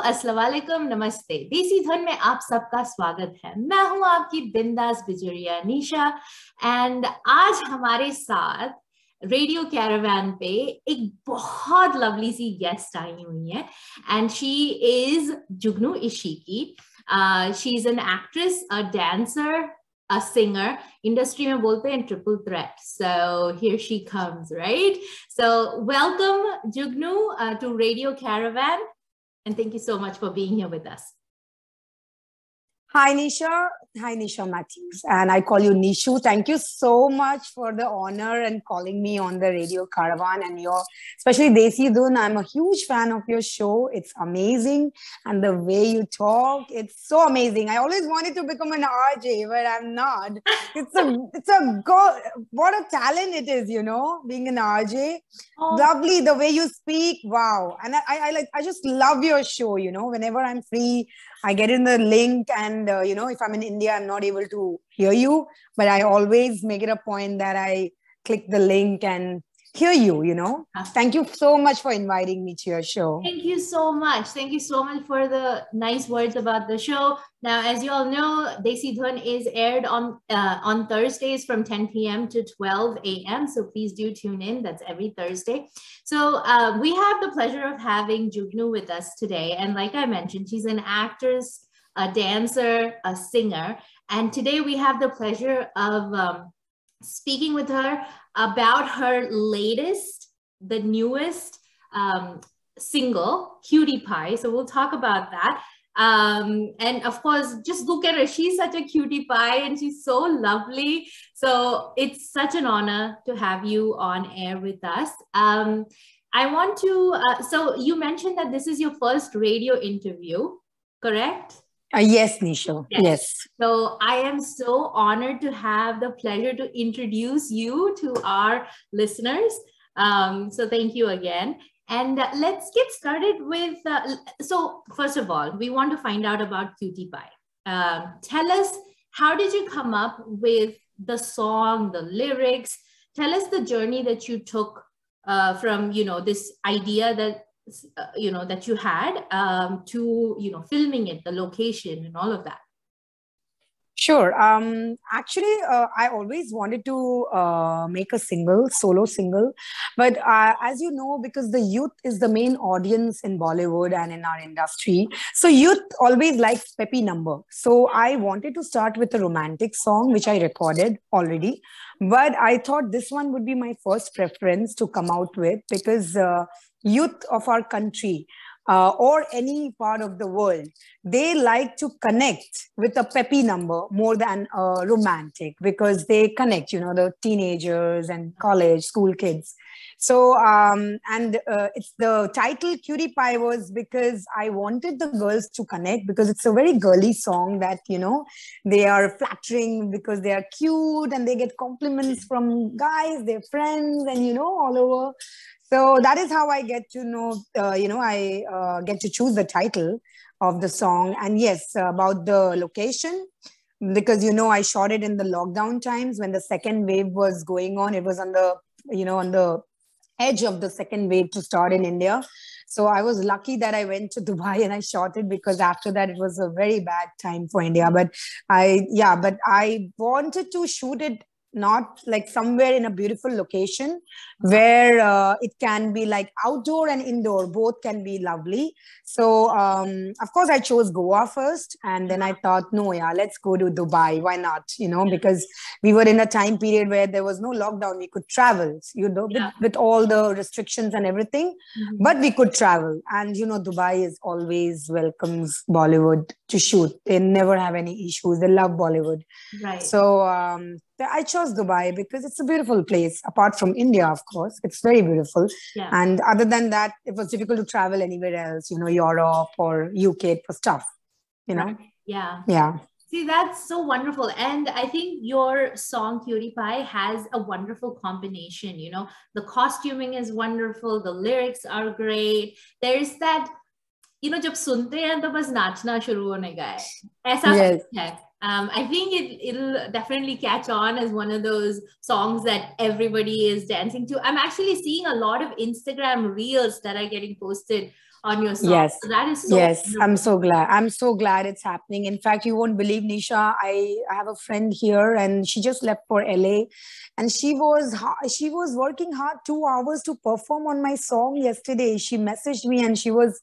अस्सलाम वालेकुम, नमस्ते। देसी धन में आप सबका स्वागत है। मैं हूं आपकी बिंदास बिजुरिया निशा एंड आज हमारे साथ रेडियो कैरावान पे एक बहुत लवली सी गेस्ट आई हुई है and she is Jugnu Ishiqui. She is an actress, a dancer, a singer. Industry में बोलते हैं triple threat. So here she comes, right? So welcome Jugnu to Radio Caravan and thank you so much for being here with us. Hi Nisha. Hi Nisha Matthews, and I call you Nishu. Thank you so much for the honor and calling me on the Radio Caravan and your, especially Desi Dun. I'm a huge fan of your show. It's amazing, and the way you talk, it's so amazing. I always wanted to become an RJ, but I'm not. It's a go. What a talent it is, you know, being an RJ. Oh. Lovely the way you speak. Wow, and I just love your show. You know, whenever I'm free, I get in the link and, you know, if I'm in India, I'm not able to hear you, but I always make it a point that I click the link and hear you, you know. Thank you so much for inviting me to your show. Thank you so much. Thank you so much for the nice words about the show. Now, as you all know, Desi Dhun is aired on Thursdays from 10 p.m. to 12 a.m. So please do tune in. That's every Thursday. So we have the pleasure of having Jugnu with us today. And like I mentioned, she's an actress, a dancer, a singer. And today we have the pleasure of speaking with her about her latest, the newest single, Cutie Pie. So we'll talk about that. And of course, just look at her. She's such a cutie pie and she's so lovely. So it's such an honor to have you on air with us. I want to, so you mentioned that this is your first radio interview, correct? Yes, Nisha. Yes. So I am so honored to have the pleasure to introduce you to our listeners. So thank you again. And let's get started with, so first of all, we want to find out about Cutie Pie. Tell us, how did you come up with the song, the lyrics? Tell us the journey that you took from, you know, this idea that, you know, that you had to, you know, filming it, the location and all of that. Sure. Actually, I always wanted to make a solo single. But as you know, because the youth is the main audience in Bollywood and in our industry, so youth always likes peppy number. So I wanted to start with a romantic song, which I recorded already. But I thought this one would be my first preference to come out with because youth of our country, or any part of the world, they like to connect with a peppy number more than a romantic because they connect, you know, the teenagers and college, school kids. So, it's the title Cutie Pie was because I wanted the girls to connect because it's a very girly song that, you know, they are flattering because they are cute and they get compliments from guys, their friends, and, you know, all over. So that is how I get to know, you know, I get to choose the title of the song. And yes, about the location, because, you know, I shot it in the lockdown times when the second wave was going on. It was on the, you know, on the edge of the second wave to start in India. So I was lucky that I went to Dubai and I shot it because after that it was a very bad time for India. But I wanted to shoot it not like somewhere in a beautiful location where it can be like outdoor and indoor, both can be lovely. So of course I chose Goa first, and then I thought, no, yeah, let's go to Dubai. Why not? You know, because we were in a time period where there was no lockdown. We could travel, you know, with all the restrictions and everything, but we could travel. And, you know, Dubai is always welcomes Bollywood to shoot. They never have any issues. They love Bollywood. Right. So I chose Dubai because it's a beautiful place. Apart from India, of course, it's very beautiful. Yeah. And other than that, it was difficult to travel anywhere else, you know, Europe or UK for stuff, you know? Right. Yeah. Yeah. See, that's so wonderful. And I think your song Cutie Pie has a wonderful combination, you know, the costuming is wonderful. The lyrics are great. There's that, you know, जब सुनते हैं तो बस नाचना शुरू होने का है ऐसा है. I think it'll definitely catch on as one of those songs that everybody is dancing to. I'm actually seeing a lot of Instagram reels that are getting posted on your song. Yes. So that is so Yes. I'm wonderful. so glad. I'm so glad it's happening. In fact, you won't believe, Nisha. I have a friend here and she just left for LA and she was working hard 2 hours to perform on my song yesterday. She messaged me and she was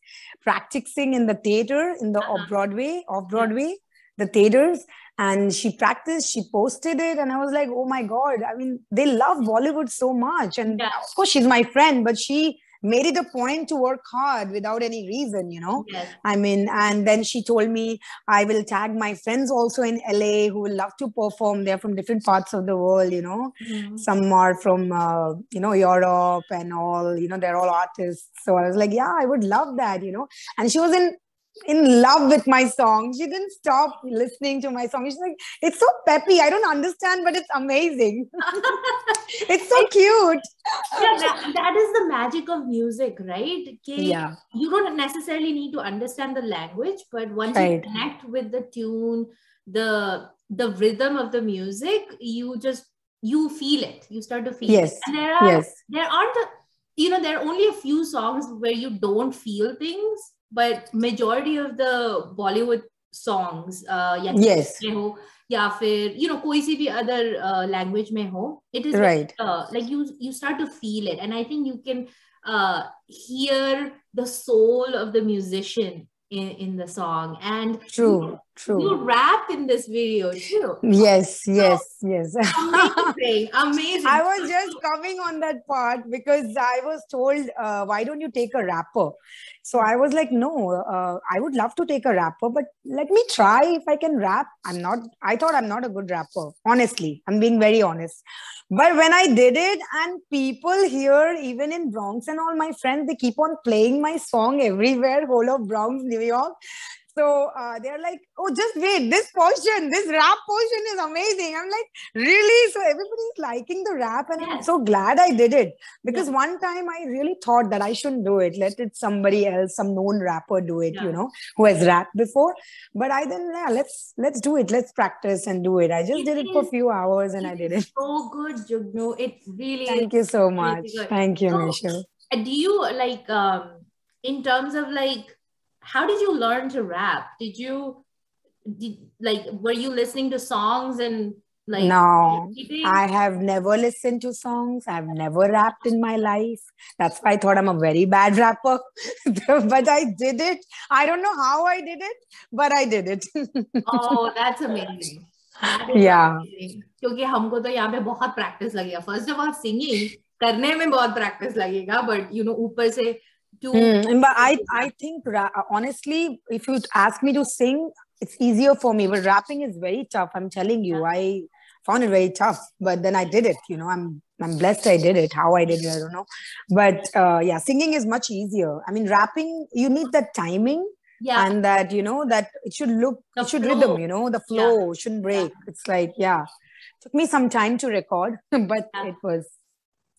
practicing in the theater in the off Yeah. Broadway, the theaters. And she practiced, she posted it, and I was like, oh my God. I mean, they love Bollywood so much. And Yeah. of course, she's my friend, but she made it a point to work hard without any reason, you know. Yes. I mean, and then she told me I will tag my friends also in LA who will love to perform. They're from different parts of the world, you know. Mhm. Some are from Europe and all, you know, they're all artists. So I was like, yeah, I would love that, you know. And she was in love with my song. She didn't stop listening to my song. She's like, it's so peppy. I don't understand, but it's amazing. It's so cute. Yeah, that is the magic of music, right? Yeah. You don't necessarily need to understand the language, but once you Right. connect with the tune, the rhythm of the music, you feel it. You start to feel it. Yes. And Yes. there aren't there are only a few songs where you don't feel things, but majority of the Bollywood songs, Yes. या फिर कोई सी भी other language में हो, it is Right. like you start to feel it, and I think you can hear the soul of the musician in the song, and True. you rap in this video too. Yes. So Yes. amazing. I was just coming on that part because I was told, why don't you take a rapper? So I was like, no, I would love to take a rapper, but let me try if I can rap. I thought I'm not a good rapper. Honestly, I'm being very honest. But when I did it, and people here, even in Bronx and all my friends, they keep on playing my song everywhere, whole of Bronx, New York. So they're like, oh, just wait, this rap portion is amazing. I'm like, really? So everybody's liking the rap, and I'm so glad I did it. Because one time I really thought that I shouldn't do it. Let it somebody else, some known rapper do it, you know, who has rapped before. But I then, let's do it. Let's practice and do it. I just did it for a few hours and I did it. So good, Jugnu. It really Thank is you so really much. good. Thank you, So, Michelle. do you like in terms of like how did you learn to rap? Were you listening to songs and like No, repeating? I have never listened to songs. I've never rapped in my life. That's why I thought I'm a very bad rapper. But I did it. I don't know how I did it, but I did it. Oh, that's amazing. Yeah. क्योंकि हमको तो यहाँ पे बहुत practice लगेगा. First of all singing करने में बहुत प्रैक्टिस लगेगा, बट ऊपर से but I think honestly, if you ask me to sing, it's easier for me. But rapping is very tough. I'm telling you, I found it very tough. But then I did it. You know, I'm blessed. I did it. How I did it, I don't know. But yeah, singing is much easier. I mean, rapping, you need that timing. Yeah. And that, that it should rhythm, the flow shouldn't break. It's like, took me some time to record, but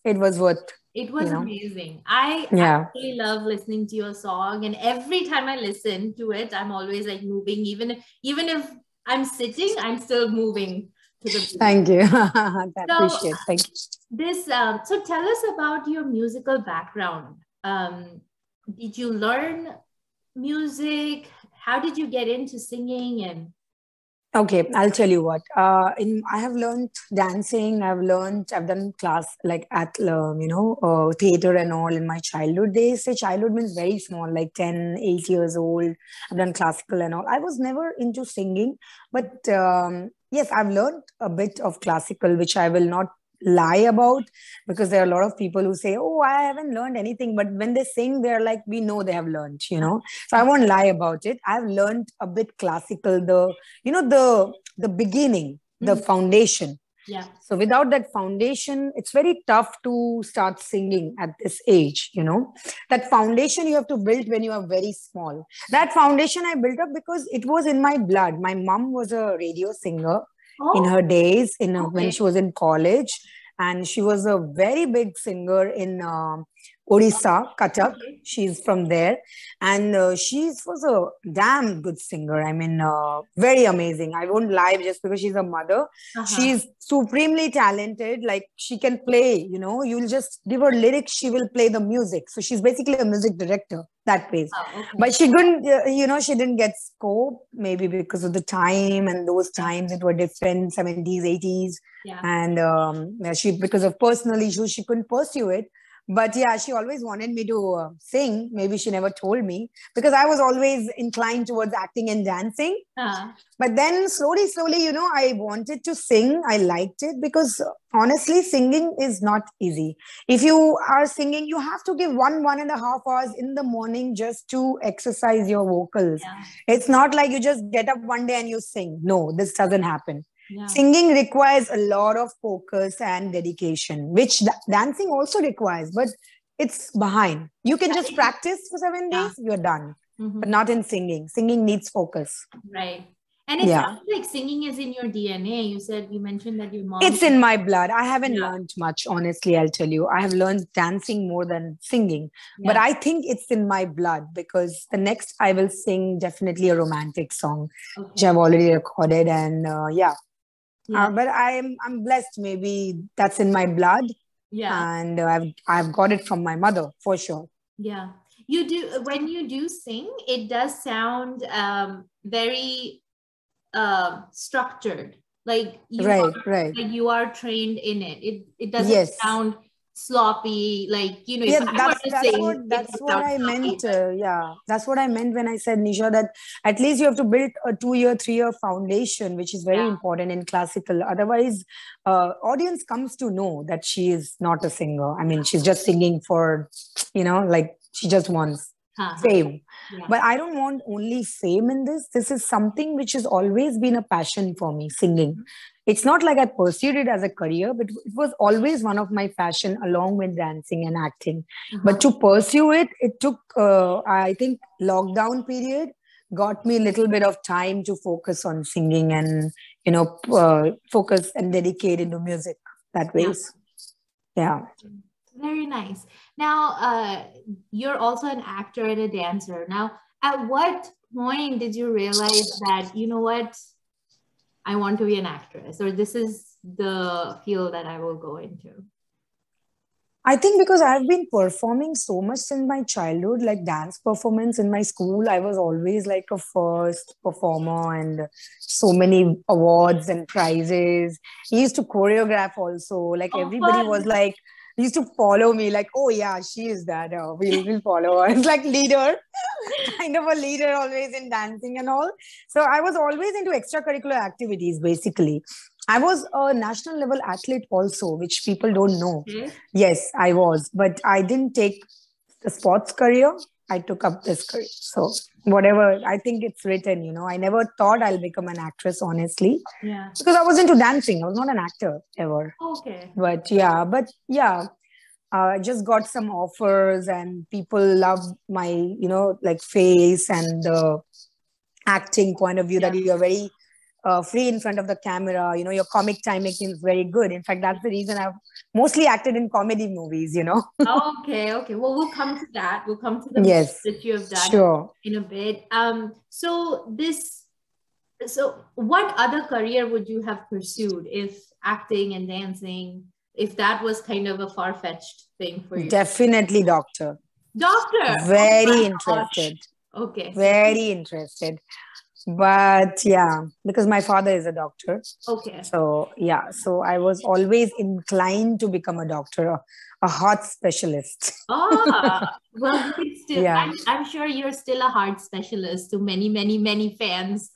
it was worth. It was amazing. I really love listening to your song, and every time I listen to it, I'm always like moving. Even if I'm sitting, I'm still moving to the beat. Thank you. I appreciate. Thank you. So tell us about your musical background. Did you learn music? How did you get into singing? And okay, I'll tell you what. I have learned dancing. I've done class like at theater and all in my childhood. They say childhood means very small, like 10, 8 years old. I've done classical and all. I was never into singing, but yes, I've learned a bit of classical, which I will not lie about, because there are a lot of people who say, oh, I haven't learned anything, but when they sing, they're like, we know they have learned, so I won't lie about it. I've learned a bit classical, the beginning, the foundation. So without that foundation, it's very tough to start singing at this age. That foundation you have to build when you are very small. That foundation I built up because it was in my blood. My mom was a radio singer in her days, when she was in college, and she was a very big singer in Odisha, Cuttack. She's from there, and she was a damn good singer. I mean, very amazing. I won't lie, just because she's a mother. She's supremely talented. Like, she can play, you'll just give her lyrics, she will play the music. So she's basically a music director. that ways. Oh, okay. But she couldn't, she didn't get scope, maybe because of the time, and those times it were different, 70s, 80s. Yeah. And because of personal issues, she couldn't pursue it. But yeah, she always wanted me to sing. Maybe she never told me, because I was always inclined towards acting and dancing. But then slowly, I wanted to sing. I liked it because honestly, singing is not easy. If you are singing, you have to give 1.5 hours in the morning just to exercise your vocals. Yeah. It's not like you just get up one day and you sing. No, this doesn't happen. Yeah. Singing requires a lot of focus and dedication, which dancing also requires, but it's behind. You can just practice for 7 days, you're done. But not in singing. Singing needs focus. Right. And it sounds like singing is in your DNA. You mentioned that your mom... It's in my blood. I haven't learned much, honestly, I'll tell you. I have learned dancing more than singing. But I think it's in my blood, because the next I will sing definitely a romantic song, which I've already recorded. And but I'm blessed. Maybe that's in my blood. Yeah. And I've got it from my mother, for sure. Yeah. You do, when you do sing, it does sound very structured. Like you right. Like you are trained in it. It doesn't sound sloppy, like, that's what I meant. That's what I meant when I said, Nisha, that at least you have to build a 2-year, 3-year foundation, which is very important in classical. Otherwise, audience comes to know that she is not a singer. I mean, she's just singing for, like she just wants fame. But I don't want only fame in this. This is something which has always been a passion for me, singing. It's not like I pursued it as a career, but it was always one of my passion, along with dancing and acting. But to pursue it, it took, I think, lockdown period got me a little bit of time to focus on singing and, focus and dedicate into music that ways. Yeah. Very nice. Now, you're also an actor and a dancer. Now, at what point did you realize that, you know what, I want to be an actress, or this is the field that I will go into? I think because I've been performing so much since my childhood, like dance performance in my school. I was always like a first performer, and so many awards and prizes. I used to choreograph also. Like everybody was like, used to follow me, like, oh yeah, she is that. We'll follow her. It's like leader, kind of a leader always in dancing and all. So I was always into extracurricular activities, basically. I was a national level athlete also, which people don't know. Yes, I was, but I didn't take the sports career. I took up this career. So whatever, I think it's written, I never thought I'll become an actress, honestly. Yeah. Because I was into dancing. I was not an actor ever. Okay. But I just got some offers, and people love my, like face and the acting point of view, that you're very free in front of the camera. Your comic timing is very good. In fact, that's the reason I've mostly acted in comedy movies, Okay. Well, we'll come to that. We'll come to the movies that you have done in a bit. So what other career would you have pursued if acting and dancing, if that was kind of a far-fetched thing for you? Definitely doctor. Doctor? Very interested. Okay. Very interested. But because my father is a doctor. Okay. So I was always inclined to become a doctor, a heart specialist. Well, still, I'm sure you're still a heart specialist to many, many, many fans.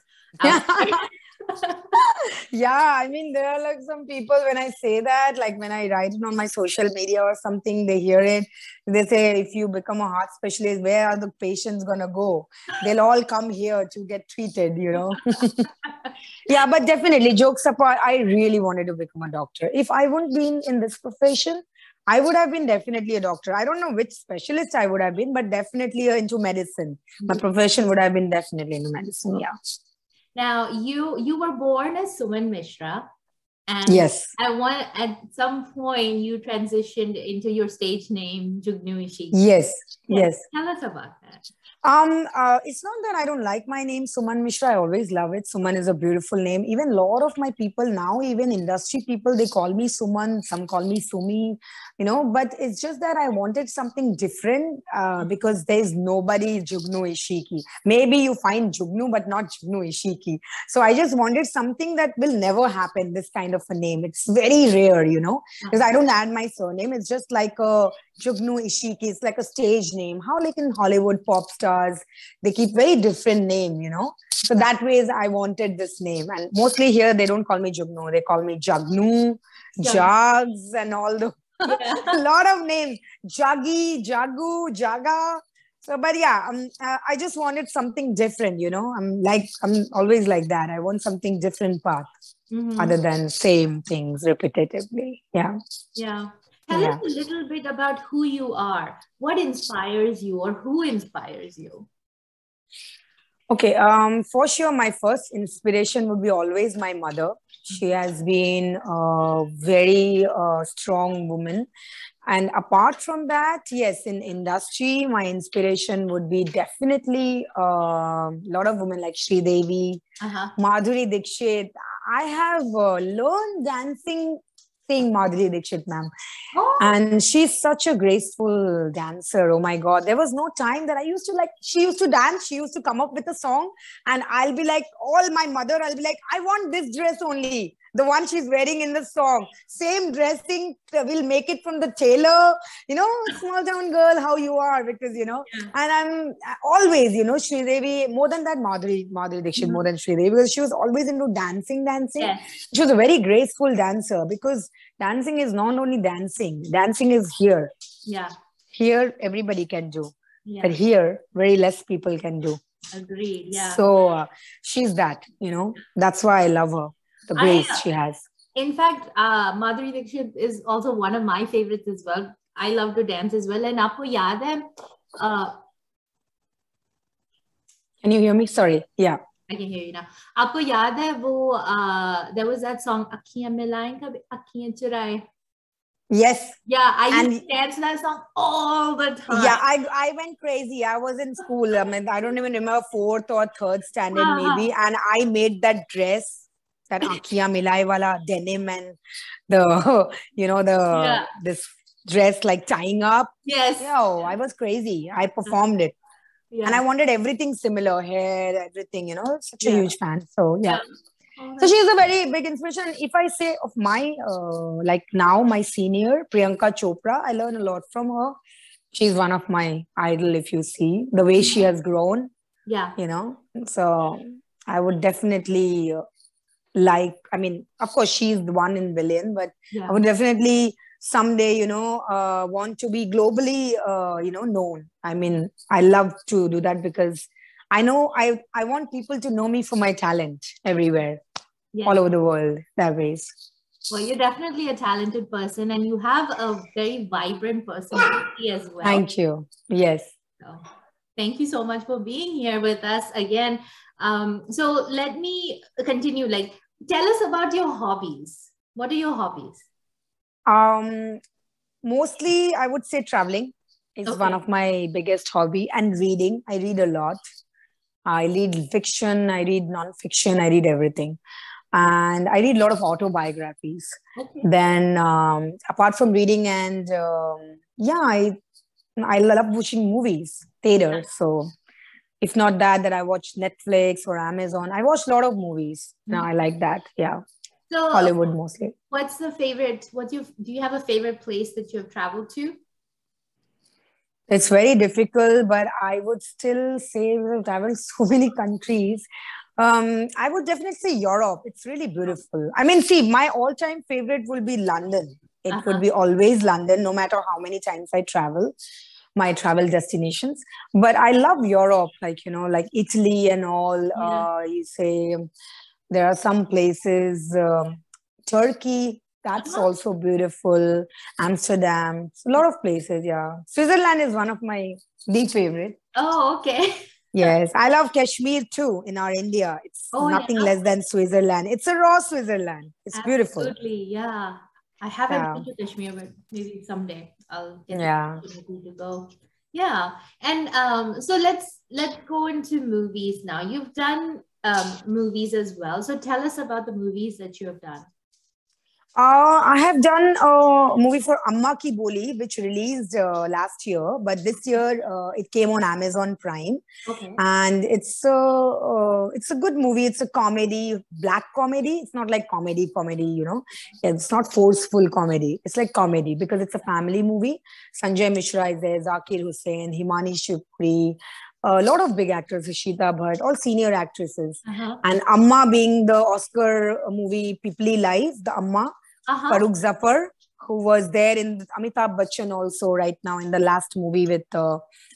I mean, there are like some people, when I say that, like when I write it on my social media or something, they hear it. They say, if you become a heart specialist, where are the patients going to go? They'll all come here to get treated, But definitely, jokes apart, I really wanted to become a doctor. If I wouldn't been in this profession, I would have been definitely a doctor. I don't know which specialist I would have been, but definitely into medicine. My profession would have been definitely into medicine, Now, you were born as Suman Mishra, and at some point you transitioned into your stage name, Jugnu Ishii. Yes. Tell us about that. It's not that I don't like my name, Suman Mishra. I always love it. Suman is a beautiful name. Even a lot of my people now, even industry people, they call me Suman. Some call me Sumi, but it's just that I wanted something different because there's nobody Jugnu Ishiki. Maybe you find Jugnu, but not Jugnu Ishiki. So I just wanted something that will never happen, this kind of a name. It's very rare, because I don't add my surname. It's just like a Jugnu Ishiki. It's like a stage name. How like in Hollywood pop stars, they keep very different name, So that way I wanted this name. And mostly here, they don't call me Jugnu. They call me Jagnu, Jags, and all the a lot of names. Jaggi, Jagu, Jaga. So, but yeah, I just wanted something different, I'm always like that. I want something different path other than same things repetitively. Yeah. Yeah. Tell us a little bit about who you are. What inspires you, or who inspires you? Okay, for sure, my first inspiration would be always my mother. She has been a very strong woman. And apart from that, yes, in industry, my inspiration would be definitely a lot of women like Sri Devi, Madhuri Dixit. I have learned dancing seeing Madhuri Dixit, ma'am. Oh. And she's such a graceful dancer. Oh my God. There was no time that I used to like, she used to dance. She used to come up with a song and I'll be like, I'll be like, I want this dress only. The one she's wearing in the song. Same dressing, we'll make it from the tailor. Small town girl, how you are. Because, and I'm always, Sri Devi, more than that, Madhuri Dixit, more than Sri Devi, because she was always into dancing. Yes. She was a very graceful dancer because dancing is not only dancing is here. Yeah. Here, everybody can do. Yeah. But here, very less people can do. Agreed. Yeah. So she's that, that's why I love her. The grace she has. In fact, Madhuri Dixit is also one of my favorites as well. I love to dance as well. And Aapko yaad hai? Can you hear me? Sorry. Yeah. I can hear you now. Aapko yaad hai there was that song, Akhiyan Milaye Kabhi Akhiyan Churaye. Yes. Yeah, I used to dance that song all the time. Yeah, I went crazy. I was in school. I mean, I don't even remember 4th or 3rd standard maybe. And I made that dress. That Akhiyan Milaye wala denim and this dress like tying up. Yes. I was crazy. I performed it. Yeah. And I wanted everything similar, hair, everything, such a huge fan. So, yeah. So she's a very big inspiration. If I say of my, like now my senior, Priyanka Chopra, I learn a lot from her. She's one of my idol, if you see the way she has grown. Yeah. So I would definitely... of course, she's the one in billion, but I would definitely someday, want to be globally, known. I mean, I love to do that because I know I want people to know me for my talent everywhere, all over the world, that ways. Well, you're definitely a talented person and you have a very vibrant personality as well. Thank you. Yes. So, thank you so much for being here with us again. So let me continue. Like, tell us about your hobbies. What are your hobbies? Mostly, I would say traveling is one of my biggest hobby, and reading. I read a lot. I read fiction. I read non-fiction. I read everything, and I read a lot of autobiographies. Okay. Then, apart from reading, and I love watching movies, theater. So. If not that I watch Netflix or Amazon. I watch a lot of movies. Now I like that. Yeah. So Hollywood mostly. What's the favorite? Do you have a favorite place that you have traveled to? It's very difficult, but I would still say we've traveled so many countries. I would definitely say Europe. It's really beautiful. I mean, see, my all-time favorite will be London. It would be always London, no matter how many times I travel. My travel destinations, but I love Europe, like Italy and all. You say there are some places, Turkey, that's also beautiful. Amsterdam, a lot of places. Yeah, Switzerland is one of my favorite. Oh, okay. Yes, I love Kashmir too. In our India, it's nothing less than Switzerland. It's a raw Switzerland. It's beautiful. Absolutely, I haven't been to Kashmir, but maybe someday I'll get the opportunity to go. Yeah. And so let's go into movies now. You've done movies as well. So tell us about the movies that you have done. I have done a movie for Amma Ki Boli, which released last year, but this year it came on Amazon Prime, Okay. and it's a good movie. It's a comedy, black comedy. It's not like comedy, you know. It's not forceful comedy. It's like comedy because it's a family movie. Sanjay Mishra is there, Zakir Hussain, Himani Shukri, a lot of big actors, Ishita Bhatt, all senior actresses. And Amma being the Oscar movie Pipli Live, the Amma, Farooq Zafar, who was there in Amitabh Bachchan also right now in the last movie with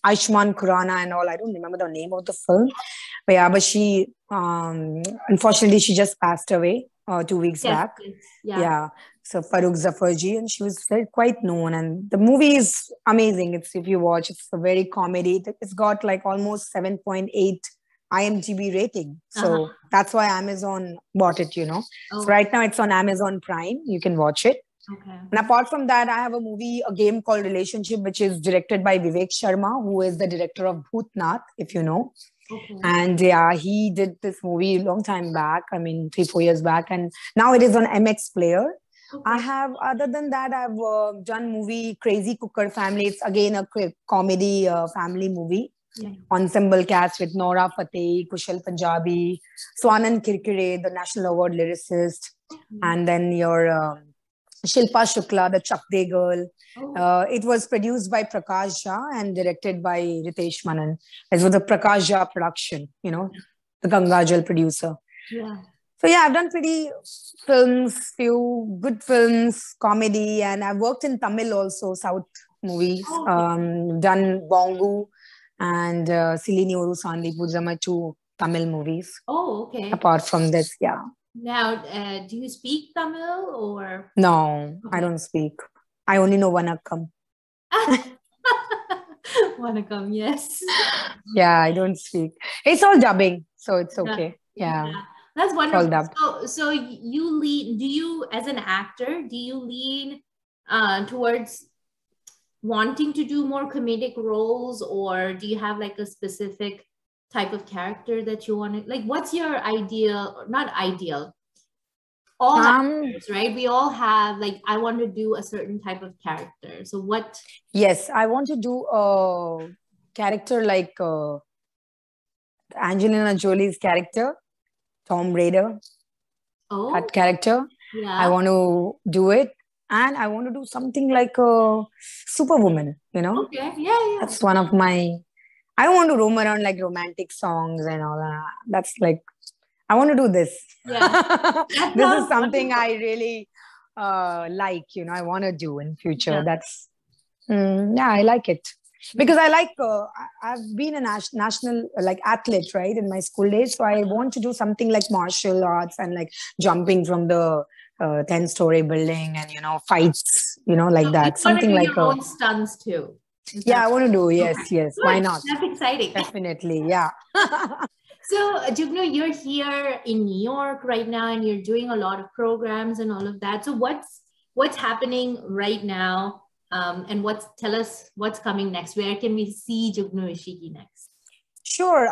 Aishman Khurrana and all. I don't remember the name of the film. But yeah, but she, unfortunately, she just passed away 2 weeks back. Yeah. So Farooq Zafar ji, and she was very, quite known. And the movie is amazing. It's, if you watch, it's a very comedy. It's got like almost 7.8 IMDb rating. So that's why Amazon bought it, you know. So right now it's on Amazon Prime. You can watch it. Okay. And apart from that, I have a movie, a game called Relationship, which is directed by Vivek Sharma, who is the director of Bhootnath, if you know. Okay. And yeah, he did this movie a long time back. I mean, 3-4 years back. And now it is on MX Player. Okay. I have, other than that, I've done movie Crazy Cooker Family. It's again a comedy family movie. Yeah. Ensemble cast with Nora Fateh, Kushal Punjabi, Swanand Kirkire, the National Award lyricist, and then your Shilpa Shukla, the Chak De girl. It was produced by Prakash Jha and directed by Ritesh Manan. It was a Prakash Jha production, you know, the Gangajal producer. Yeah. So yeah, I've done pretty films, few good films, comedy, and I've worked in Tamil also, South movies. Done Bongu and Silini Oru Sandi Pujama, 2 Tamil movies. Oh, okay. Apart from this, yeah. Now, do you speak Tamil or? No, okay. I don't speak. I only know Vanakkam. Vanakkam, yes. Yeah, I don't speak. It's all dubbing, so it's okay. Yeah. That's wonderful. So you lean, do you, as an actor, do you lean towards wanting to do more comedic roles, or do you have like a specific type of character that you want to, like, what's your ideal, not ideal, all actors, right? We all have like, I want to do a certain type of character. So what? Yes, I want to do a character like Angelina Jolie's character, Tomb Raider. Oh, that character. Yeah. I want to do it. And I want to do something like a Superwoman, you know? Okay, yeah. That's one of my... I don't want to roam around like romantic songs and all that. That's like... I want to do this. Yeah. This is something I really like, you know, I want to do in future. Yeah. That's... yeah, I like it. Because I like... I've been a national like athlete, right? In my school days. So I want to do something like martial arts and like jumping from the... 10-story building and, you know, fights, you know, like that. Something like your own stunts too. Yeah, I want to do. Yes, okay. Yes. Good. Why not? That's exciting. Definitely. Yeah. So, Jugnu, you're here in New York right now and you're doing a lot of programs and all of that. So what's happening right now? And tell us what's coming next. Where can we see Jugnu Ishiki next? Sure.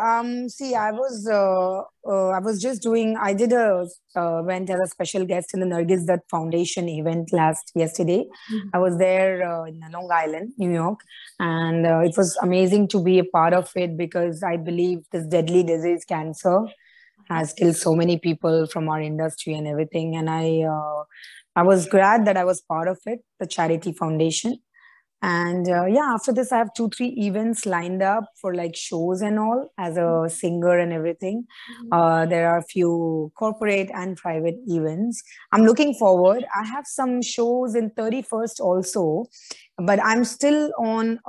See, I was just doing, went as a special guest in the Nargis Dutt Foundation event yesterday. Mm-hmm. I was there in Long Island, New York, and it was amazing to be a part of it because I believe this deadly disease, cancer, has killed so many people from our industry and everything. And I was glad that I was part of it, the charity foundation. And yeah, after this, I have 2-3 events lined up for like shows and all as a singer and everything. There are a few corporate and private events. I'm looking forward. I have some shows in 31st also, but I'm still on,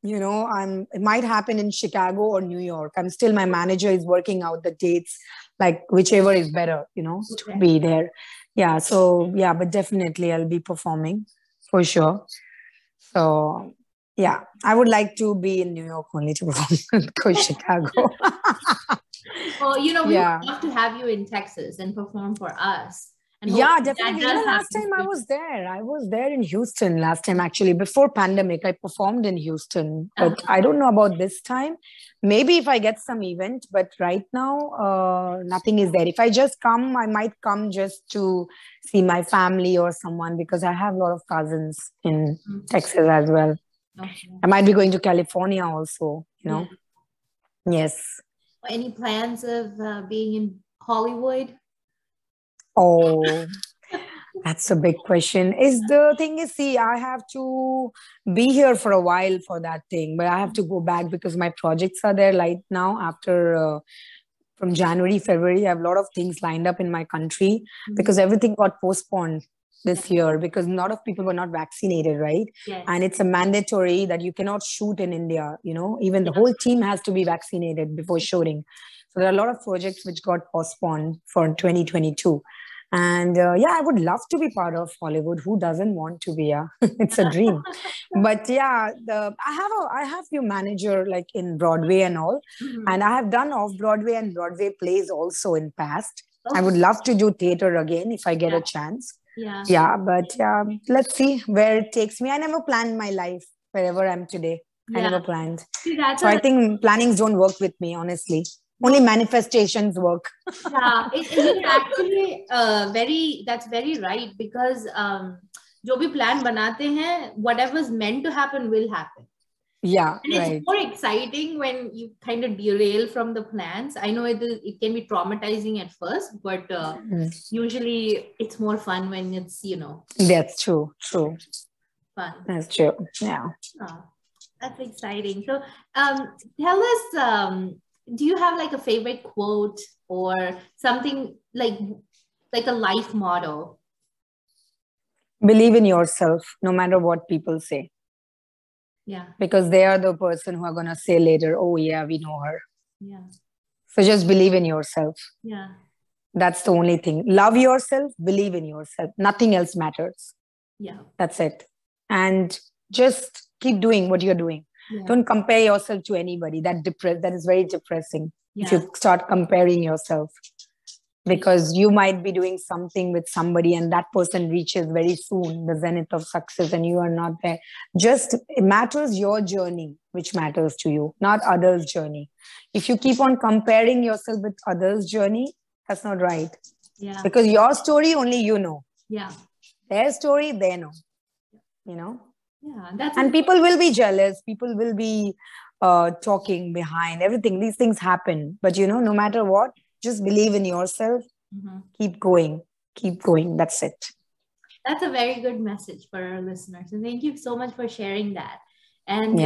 you know, it might happen in Chicago or New York. My manager is working out the dates, like whichever is better, you know, to be there. Yeah. So yeah, but definitely I'll be performing for sure. So, yeah, I would like to be in New York only to go to Chicago. Well, you know, we would love to have you in Texas and perform for us. And Yeah, hopefully that definitely. does Last happen time I soon. was there. I was there in Houston last time, actually. Before pandemic, I performed in Houston. But I don't know about this time. Maybe if I get some event, but right now, nothing is there. If I just come, I might come just to see my family or someone because I have a lot of cousins in Texas as well. Okay. I might be going to California also, Yeah. Yes. Any plans of being in Hollywood? Oh, that's a big question. Is the thing is, see, I have to be here for a while for that thing, but I have to go back because my projects are there right now. After from January, February, I have a lot of things lined up in my country because everything got postponed this year because a lot of people were not vaccinated, right? Yes. And it's a mandatory that you cannot shoot in India, even the whole team has to be vaccinated before shooting. So there are a lot of projects which got postponed for 2022. And I would love to be part of Hollywood. Who doesn't want to be? Yeah, it's a dream. But yeah, I have few manager like in Broadway and all, and I have done off Broadway and Broadway plays also in past. I would love to do theater again if I get a chance. Yeah. But let's see where it takes me. I never planned my life wherever I'm today. I never planned. See, that's So I think plannings don't work with me, honestly. Only manifestations work. Yeah, actually that's very right because जो भी plan बनाते हैं, whatever's meant to happen will happen. Yeah, and it's right. more exciting when you kind of derail from the plans. I know it can be traumatizing at first, but usually it's more fun when it's That's true. Fun. That's true. Yeah. Oh, that's exciting. So tell us, do you have like a favorite quote or something like a life motto? Believe in yourself, no matter what people say. Yeah. Because they are the person who are going to say later, oh yeah, we know her. Yeah. So just believe in yourself. Yeah. That's the only thing. Love yourself, believe in yourself. Nothing else matters. Yeah. That's it. And just keep doing what you're doing. Yeah. Don't compare yourself to anybody. That is very depressing. Yeah. If you start comparing yourself, because you might be doing something with somebody and that person reaches very soon the zenith of success and you are not there. Just it matters your journey, which matters to you, not others' journey. If you keep on comparing yourself with others' journey, that's not right. Yeah. Because your story only you know. Yeah. Their story, they know. Yeah, and people will be jealous. People will be talking behind everything. These things happen. But no matter what, just believe in yourself. Keep going. That's it. That's a very good message for our listeners. And thank you so much for sharing that. And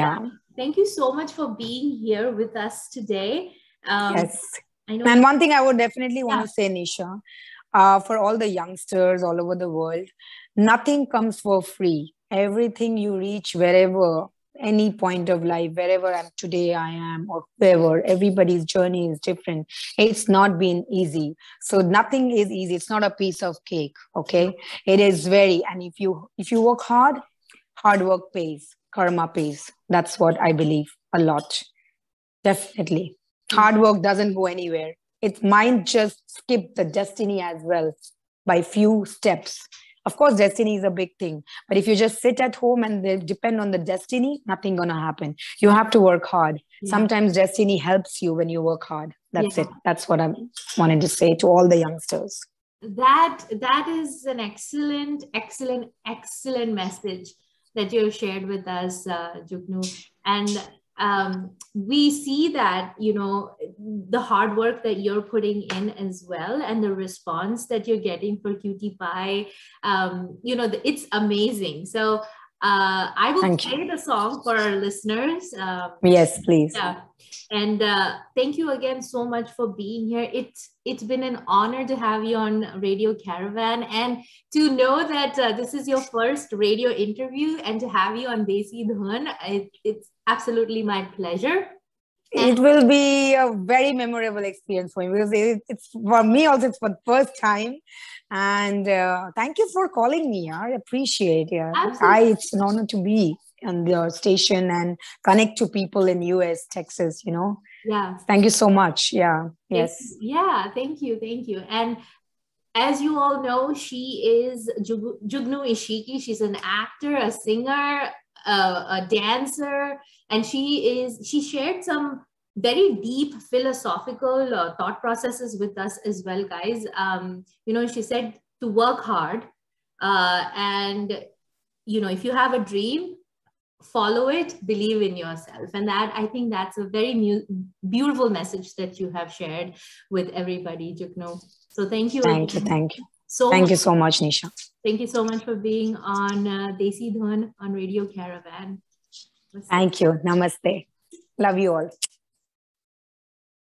thank you so much for being here with us today. Yes. And one thing I would definitely want to say, Nisha, for all the youngsters all over the world, nothing comes for free. Everything you reach wherever, any point of life, wherever I am, or wherever, everybody's journey is different. It's not been easy. So nothing is easy. It's not a piece of cake. Okay. It is and if you work hard work pays, karma pays. That's what I believe a lot. Definitely. Hard work doesn't go anywhere. It might just skip the destiny as well by few steps. Of course, destiny is a big thing. But if you just sit at home and depend on the destiny, nothing going to happen. You have to work hard. Yeah. Sometimes destiny helps you when you work hard. That's it. That's what I wanted to say to all the youngsters. That is an excellent message that you shared with us, Jugnu. And we see that, the hard work that you're putting in as well, and the response that you're getting for Cutie Pie, it's amazing. So I will play the song for our listeners. Yes, please. Yeah. And thank you again so much for being here. It's been an honor to have you on Radio Caravan, and to know that this is your first radio interview, and to have you on Desi Dhun, it's absolutely my pleasure. It will be a very memorable experience for me, because it's for me also, it's for the first time. And thank you for calling me. I appreciate it. It's an honor to be on the station and connect to people in US, Texas, Yeah. Thank you so much. Yeah. Yes. Yeah. Thank you. And as you all know, she is Jugnu Ishiki. She's an actor, a singer, a dancer, and she shared some very deep philosophical thought processes with us as well, guys. She said to work hard, and if you have a dream, follow it, believe in yourself. And that, I think that's a very beautiful message that you have shared with everybody, Jugnu. So thank you. Thank you. Thank you so much, Nisha. Thank you so much for being on Desi Dhun on Radio Caravan. Thank you. Namaste. Love you all.